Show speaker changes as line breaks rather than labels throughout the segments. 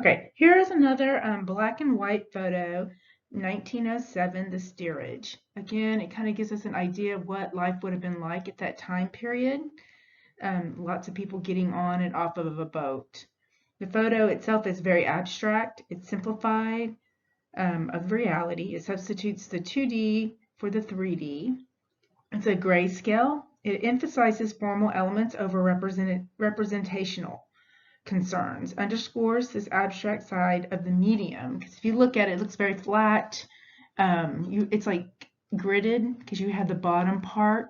Okay, here is another black and white photo, 1907, the steerage. Again, it kind of gives us an idea of what life would have been like at that time period. Lots of people getting on and off of a boat. The photo itself is very abstract. It's simplified of reality. It substitutes the 2D for the 3D. It's a grayscale. It emphasizes formal elements over representational concerns, underscores this abstract side of the medium. Because if you look at it, it looks very flat. It's like gridded because you have the bottom part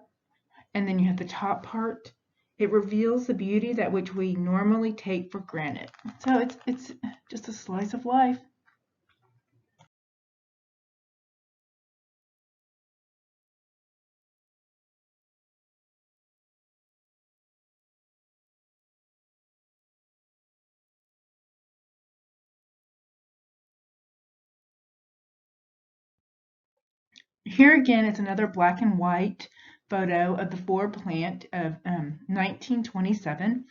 and then you have the top part. It reveals the beauty that which we normally take for granted. So it's just a slice of life. Here again, it's another black and white photo of the Ford plant of 1927.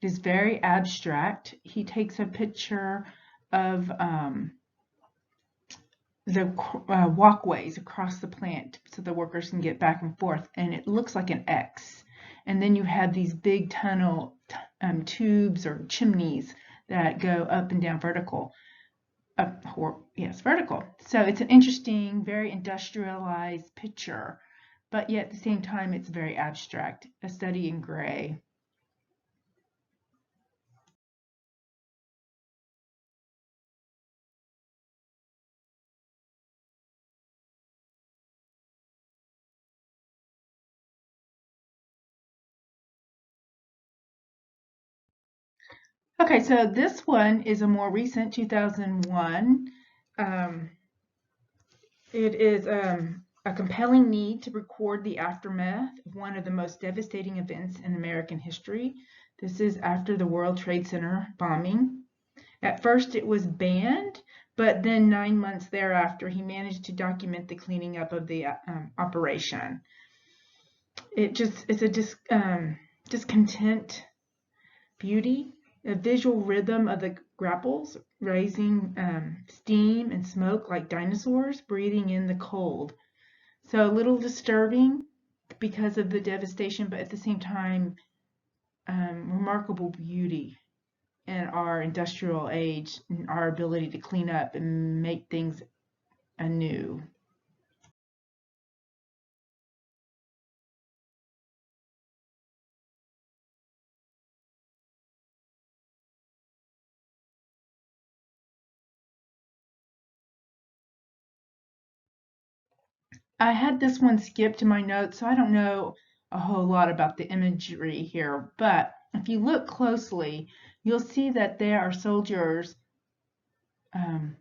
It is very abstract. He takes a picture of the walkways across the plant so the workers can get back and forth, and it looks like an X. And then you have these big tunnel tubes or chimneys that go up and down vertical. Yes, vertical. So it's an interesting, very industrialized picture, but yet at the same time, it's very abstract, a study in gray. Okay, so this one is a more recent 2001. Um, it is a compelling need to record the aftermath of one of the most devastating events in American history. This is after the World Trade Center bombing. At first it was banned, but then 9 months thereafter, he managed to document the cleaning up of the operation. It's a discontent beauty, a visual rhythm of the grapples, raising steam and smoke like dinosaurs breathing in the cold. So a little disturbing because of the devastation, but at the same time, remarkable beauty in our industrial age and our ability to clean up and make things anew. I had this one skipped in my notes, so I don't know a whole lot about the imagery here, but if you look closely, you'll see that there are soldiers. Um,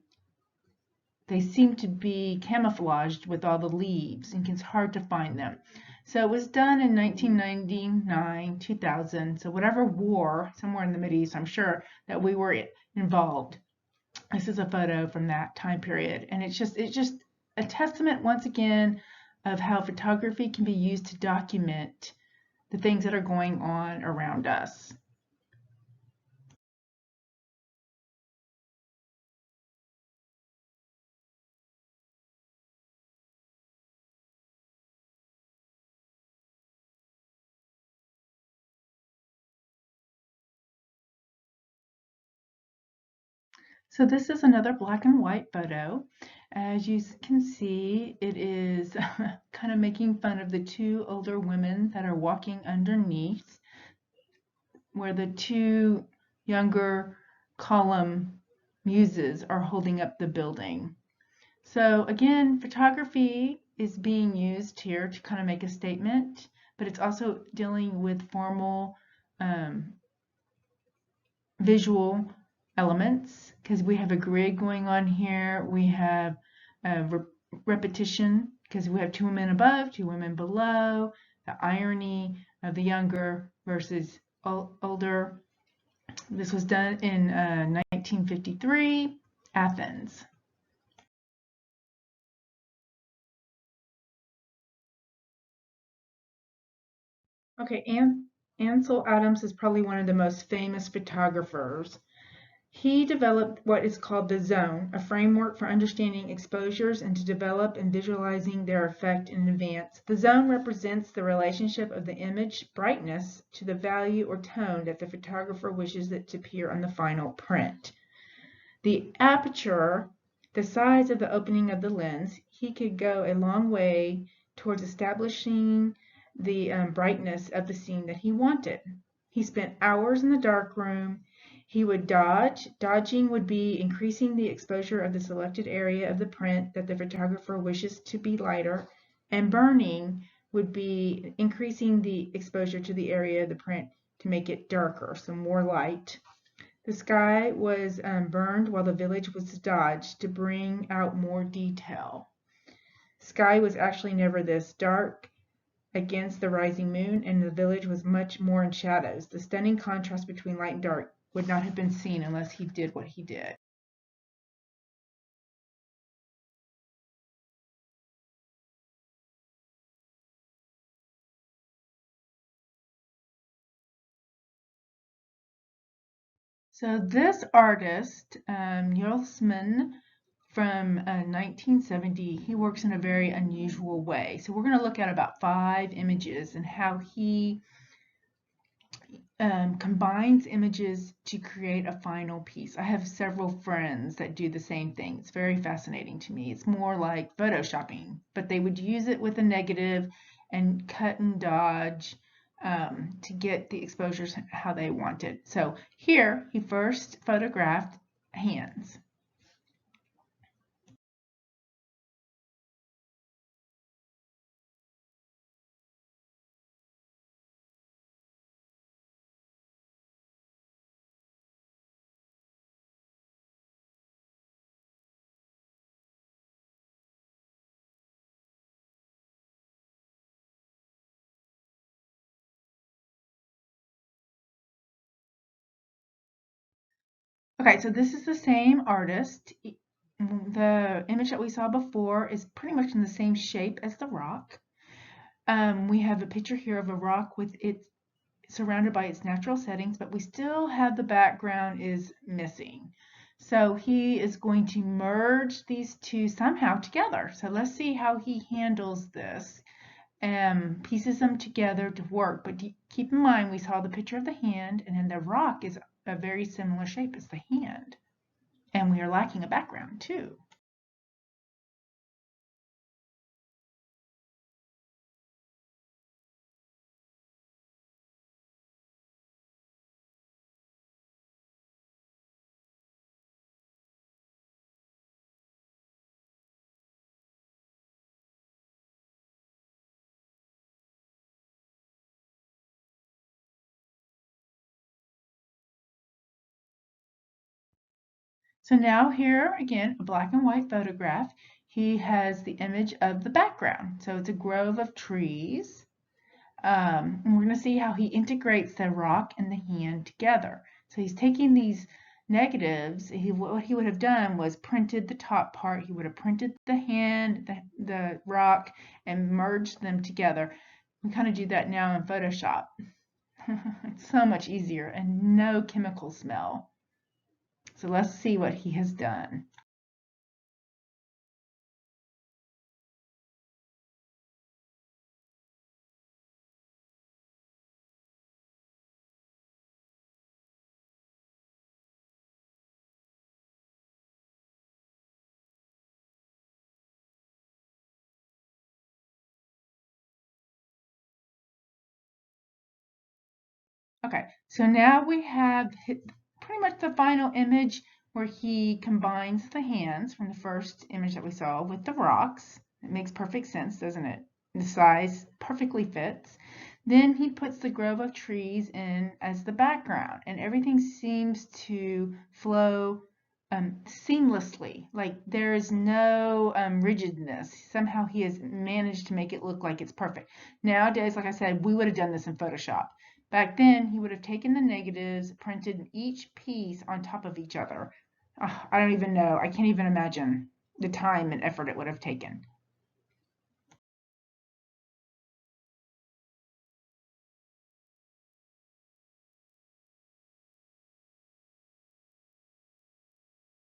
they seem to be camouflaged with all the leaves, and it's hard to find them. So it was done in 1999, 2000. So whatever war, somewhere in the Mideast, I'm sure that we were involved. This is a photo from that time period, and it's just a testament once again of how photography can be used to document the things that are going on around us. So this is another black and white photo. As you can see, it is kind of making fun of the two older women that are walking underneath, where the two younger column muses are holding up the building. So again, photography is being used here to kind of make a statement, but it's also dealing with formal um, visual elements because we have a grid going on here. We have repetition because we have two women above, two women below, the irony of the younger versus older. This was done in 1953, Athens. Okay, Ansel Adams is probably one of the most famous photographers. He developed what is called the zone, a framework for understanding exposures and to develop and visualizing their effect in advance. The zone represents the relationship of the image brightness to the value or tone that the photographer wishes it to appear on the final print. The aperture, the size of the opening of the lens, he could go a long way towards establishing the brightness of the scene that he wanted. He spent hours in the darkroom. He would dodge. Dodging would be increasing the exposure of the selected area of the print that the photographer wishes to be lighter, and burning would be increasing the exposure to the area of the print to make it darker, so more light. The sky was burned while the village was dodged to bring out more detail. Sky was actually never this dark against the rising moon, and the village was much more in shadows. The stunning contrast between light and dark would not have been seen unless he did what he did. So this artist, Yulsman, from 1970, he works in a very unusual way. So we're going to look at about 5 images and how he combines images to create a final piece. I have several friends that do the same thing. It's very fascinating to me. It's more like photoshopping, but they would use it with a negative and cut and dodge to get the exposures how they wanted. So here he first photographed hands. Okay, so this is the same artist. The image that we saw before is pretty much in the same shape as the rock. We have a picture here of a rock with it surrounded by its natural settings, but we still have the background is missing. So he is going to merge these two somehow together. So let's see how he handles this and pieces them together to work. But keep in mind, we saw the picture of the hand, and then the rock is a very similar shape as the hand. And we are lacking a background too. So now here again, a black and white photograph. He has the image of the background. So it's a grove of trees. And we're going to see how he integrates the rock and the hand together. So he's taking these negatives. What he would have done was printed the top part. He would have printed the hand, the rock, and merged them together. We kind of do that now in Photoshop. It's so much easier and no chemical smell. So let's see what he has done. Okay, so now we have pretty much the final image where he combines the hands from the first image that we saw with the rocks. It makes perfect sense, doesn't it? The size perfectly fits. Then he puts the grove of trees in as the background, and everything seems to flow seamlessly. Like there is no rigidness. Somehow he has managed to make it look like it's perfect. Nowadays, like I said, we would have done this in Photoshop. Back then, he would have taken the negatives, printed each piece on top of each other. I don't even know. I can't even imagine the time and effort it would have taken.